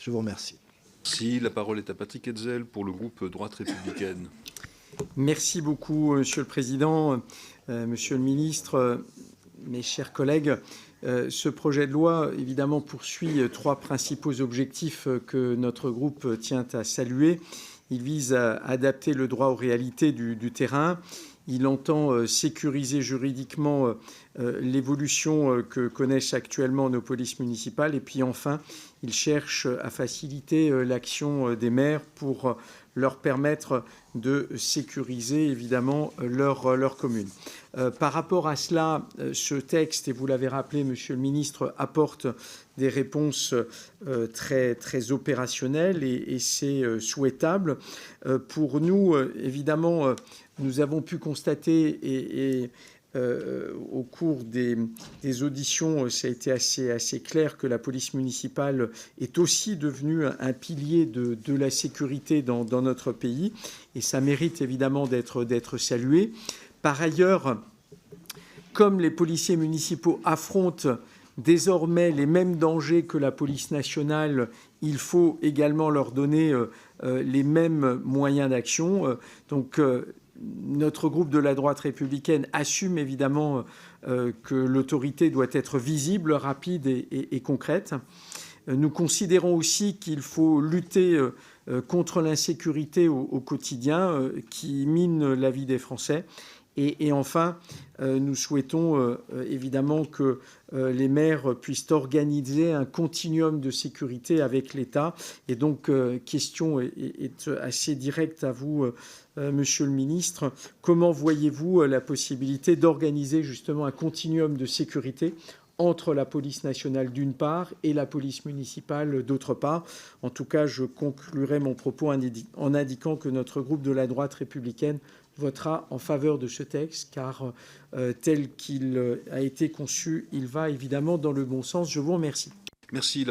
Je vous remercie. Si la parole est à Patrick Hetzel pour le groupe Droite républicaine. Merci beaucoup, Monsieur le Président, Monsieur le Ministre, mes chers collègues. Ce projet de loi, évidemment, poursuit trois principaux objectifs que notre groupe tient à saluer. Il vise à adapter le droit aux réalités du terrain. Il entend sécuriser juridiquement l'évolution que connaissent actuellement nos polices municipales. Et puis enfin, il cherche à faciliter l'action des maires pour leur permettre de sécuriser évidemment leur commune. Par rapport à cela, ce texte, et vous l'avez rappelé, Monsieur le Ministre, apporte des réponses très opérationnelles et c'est souhaitable. Pour nous, évidemment, nous avons pu constater au cours des auditions, ça a été assez clair que la police municipale est aussi devenue un pilier de la sécurité dans notre pays et ça mérite évidemment d'être salué. Par ailleurs, comme les policiers municipaux affrontent désormais les mêmes dangers que la police nationale, il faut également leur donner les mêmes moyens d'action. Donc, notre groupe de la droite républicaine assume évidemment que l'autorité doit être visible, rapide et concrète. Nous considérons aussi qu'il faut lutter contre l'insécurité au quotidien qui mine la vie des Français. Et enfin, nous souhaitons évidemment que les maires puissent organiser un continuum de sécurité avec l'État. Et donc, question est assez directe à vous, Monsieur le Ministre. Comment voyez-vous la possibilité d'organiser justement un continuum de sécurité entre la police nationale d'une part et la police municipale d'autre part? En tout cas, je conclurai mon propos en indiquant que notre groupe de la droite républicaine votera en faveur de ce texte, car tel qu'il a été conçu, il va évidemment dans le bon sens. Je vous remercie. Merci.